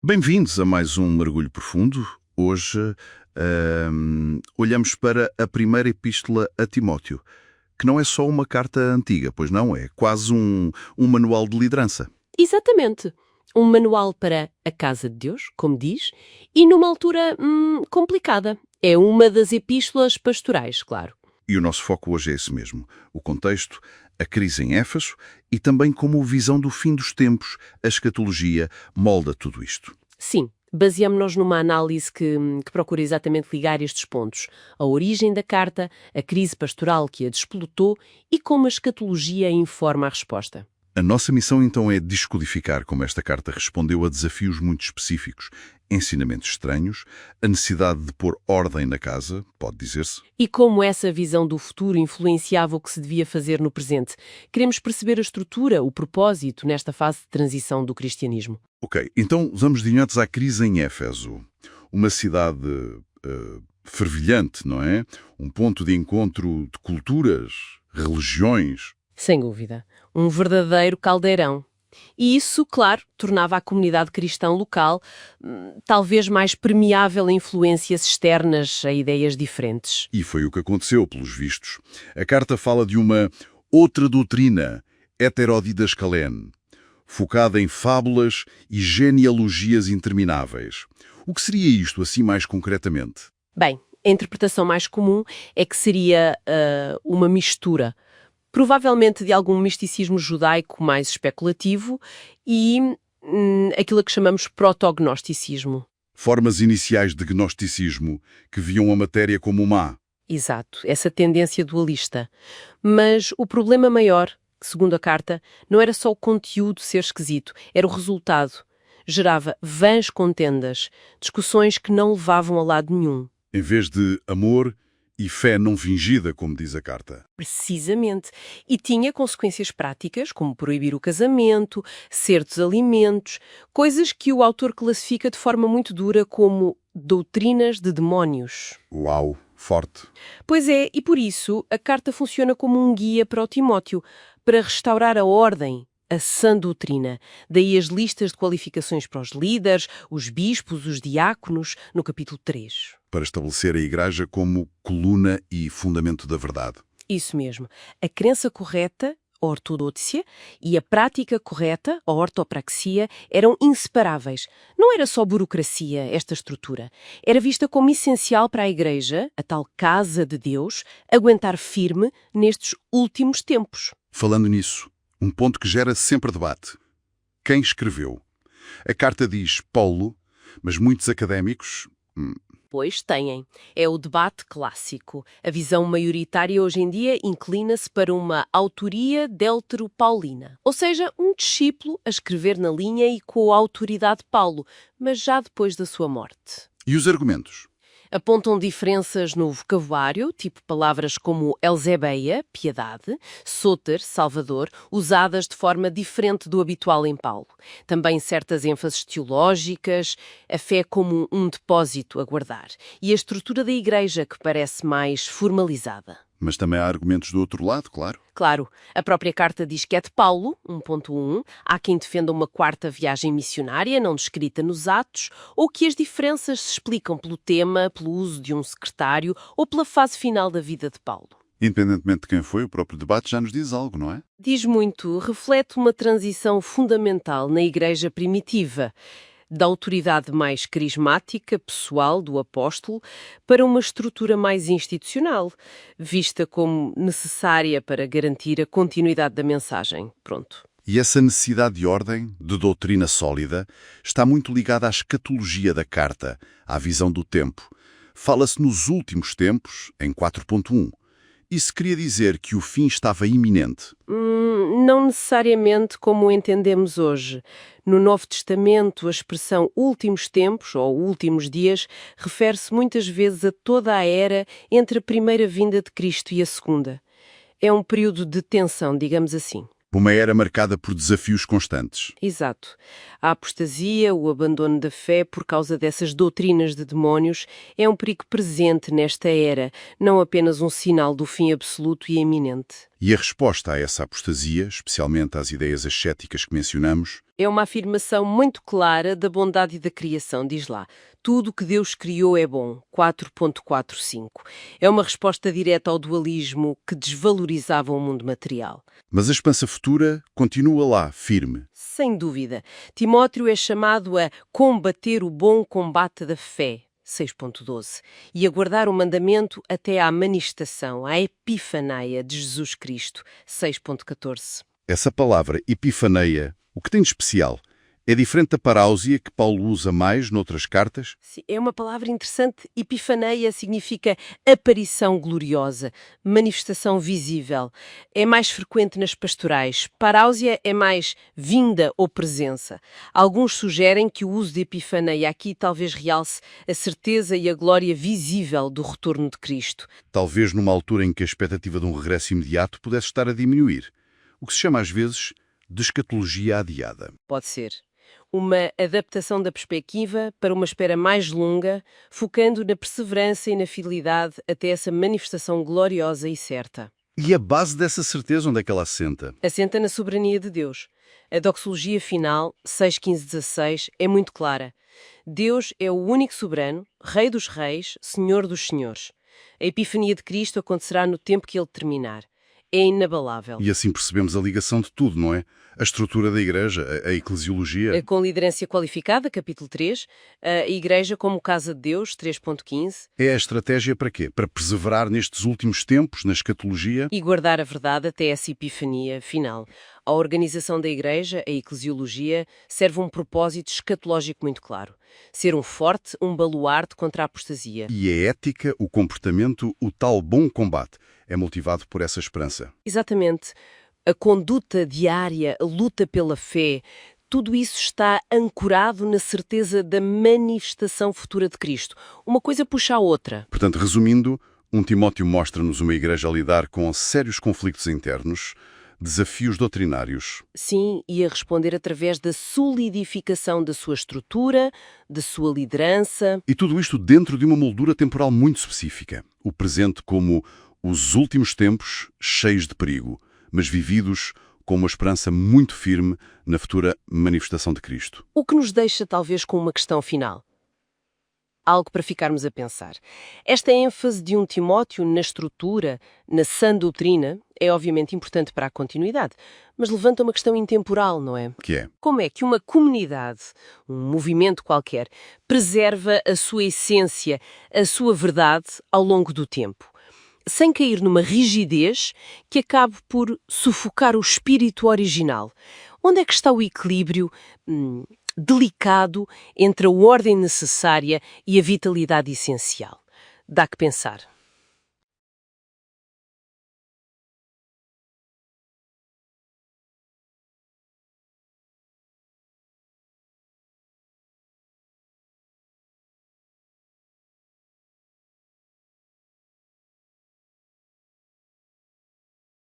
Bem-vindos a mais um Mergulho Profundo. Hoje olhamos para a primeira epístola a Timóteo, que não é só uma carta antiga, pois não, é quase um manual de liderança. Exatamente. Um manual para a casa de Deus, como diz, e numa altura complicada. É uma das epístolas pastorais, claro. E o nosso foco hoje é esse mesmo, o contexto, a crise em Éfeso e também como a visão do fim dos tempos, a escatologia, molda tudo isto. Sim, baseamos-nos numa análise que procura exatamente ligar estes pontos. A origem da carta, a crise pastoral que a desplotou e como a escatologia informa a resposta. A nossa missão então é descodificar como esta carta respondeu a desafios muito específicos, ensinamentos estranhos, a necessidade de pôr ordem na casa, pode dizer-se. E como essa visão do futuro influenciava o que se devia fazer no presente. Queremos perceber a estrutura, o propósito nesta fase de transição do cristianismo. Ok, então vamos diretos à crise em Éfeso. Uma cidade fervilhante, não é? Um ponto de encontro de culturas, religiões. Sem dúvida. Um verdadeiro caldeirão. E isso, claro, tornava a comunidade cristã local talvez mais permeável a influências externas, a ideias diferentes. E foi o que aconteceu, pelos vistos. A carta fala de uma outra doutrina, heterodidascalene, focada em fábulas e genealogias intermináveis. O que seria isto, assim mais concretamente? Bem, a interpretação mais comum é que seria uma mistura, provavelmente de algum misticismo judaico mais especulativo e aquilo a que chamamos protognosticismo. Formas iniciais de gnosticismo que viam a matéria como má. Exato, essa tendência dualista. Mas o problema maior, segundo a carta, não era só o conteúdo ser esquisito, era o resultado. Gerava vãs contendas, discussões que não levavam a lado nenhum. Em vez de amor e fé não fingida, como diz a carta. Precisamente. E tinha consequências práticas, como proibir o casamento, certos alimentos, coisas que o autor classifica de forma muito dura como doutrinas de demónios. Uau, forte. Pois é, e por isso a carta funciona como um guia para o Timóteo, para restaurar a ordem, a sã doutrina. Daí as listas de qualificações para os líderes, os bispos, os diáconos, no capítulo 3. Para estabelecer a Igreja como coluna e fundamento da verdade. Isso mesmo. A crença correta, a ortodoxia, e a prática correta, a ortopraxia, eram inseparáveis. Não era só burocracia, esta estrutura. Era vista como essencial para a Igreja, a tal casa de Deus, aguentar firme nestes últimos tempos. Falando nisso, um ponto que gera sempre debate. Quem escreveu? A carta diz Paulo, mas muitos académicos... Pois têm. É o debate clássico. A visão maioritária hoje em dia inclina-se para uma autoria deutero-paulina. Ou seja, um discípulo a escrever na linha e com a autoridade de Paulo, mas já depois da sua morte. E os argumentos? Apontam diferenças no vocabulário, tipo palavras como Elzebeia, piedade, Soter, salvador, usadas de forma diferente do habitual em Paulo. Também certas ênfases teológicas, a fé como um depósito a guardar. E a estrutura da Igreja, que parece mais formalizada. Mas também há argumentos do outro lado, claro. Claro, a própria carta diz que é de Paulo, 1.1, há quem defenda uma quarta viagem missionária, não descrita nos Atos, ou que as diferenças se explicam pelo tema, pelo uso de um secretário ou pela fase final da vida de Paulo. Independentemente de quem foi, o próprio debate já nos diz algo, não é? Diz muito, reflete uma transição fundamental na Igreja primitiva, da autoridade mais carismática, pessoal, do apóstolo, para uma estrutura mais institucional, vista como necessária para garantir a continuidade da mensagem. Pronto. E essa necessidade de ordem, de doutrina sólida, está muito ligada à escatologia da carta, à visão do tempo. Fala-se nos últimos tempos, em 4.1. Isso queria dizer que o fim estava iminente. Não necessariamente como o entendemos hoje. No Novo Testamento, a expressão últimos tempos ou últimos dias refere-se muitas vezes a toda a era entre a primeira vinda de Cristo e a segunda. É um período de tensão, digamos assim. Uma era marcada por desafios constantes. Exato. A apostasia, o abandono da fé por causa dessas doutrinas de demónios é um perigo presente nesta era, não apenas um sinal do fim absoluto e iminente. E a resposta a essa apostasia, especialmente às ideias ascéticas que mencionamos, É uma afirmação muito clara da bondade e da criação, diz lá. Tudo o que Deus criou é bom, 4.45. É uma resposta direta ao dualismo que desvalorizava o mundo material. mas a esperança futura continua lá, firme. Sem dúvida. Timóteo é chamado a combater o bom combate da fé, 6.12, e a guardar o mandamento até à manifestação, à epifanaia de Jesus Cristo, 6.14. Essa palavra, epifaneia, o que tem de especial? É diferente da paráusia que Paulo usa mais noutras cartas? Sim, é uma palavra interessante. Epifaneia significa aparição gloriosa, manifestação visível. É mais frequente nas pastorais. Paráusia é mais vinda ou presença. Alguns sugerem que o uso de epifaneia aqui talvez realce a certeza e a glória visível do retorno de Cristo. Talvez numa altura em que a expectativa de um regresso imediato pudesse estar a diminuir. O que se chama às vezes de escatologia adiada. Pode ser. Uma adaptação da perspectiva para uma espera mais longa, focando na perseverança e na fidelidade até essa manifestação gloriosa e certa. E a base dessa certeza onde é que ela assenta? Assenta na soberania de Deus. A doxologia final, 6.15.16, é muito clara. Deus é o único soberano, Rei dos reis, Senhor dos senhores. A epifania de Cristo acontecerá no tempo que ele terminar. É inabalável. E assim percebemos a ligação de tudo, não é? A estrutura da Igreja, a eclesiologia. Com liderança qualificada, capítulo 3, a Igreja como Casa de Deus, 3.15, É a estratégia para quê? Para perseverar nestes últimos tempos, na escatologia? e guardar a verdade até essa epifania final. A organização da Igreja, a eclesiologia, serve um propósito escatológico muito claro. Ser um forte, um baluarte contra a apostasia. E a ética, o comportamento, o tal bom combate, é motivado por essa esperança. Exatamente. A conduta diária, a luta pela fé, tudo isso está ancorado na certeza da manifestação futura de Cristo. Uma coisa puxa a outra. Portanto, resumindo, 1 Timóteo mostra-nos uma igreja a lidar com sérios conflitos internos, desafios doutrinários. Sim, e a responder através da solidificação da sua estrutura, da sua liderança. E tudo isto dentro de uma moldura temporal muito específica. O presente como os últimos tempos cheios de perigo, mas vividos com uma esperança muito firme na futura manifestação de Cristo. O que nos deixa talvez com uma questão final. Algo para ficarmos a pensar. Esta ênfase de 1 Timóteo na estrutura, na sã doutrina, é obviamente importante para a continuidade, mas levanta uma questão intemporal, não é? Que é? Como é que uma comunidade, um movimento qualquer, preserva a sua essência, a sua verdade ao longo do tempo, sem cair numa rigidez que acabe por sufocar o espírito original? Onde é que está o equilíbrio delicado entre a ordem necessária e a vitalidade essencial? Dá que pensar.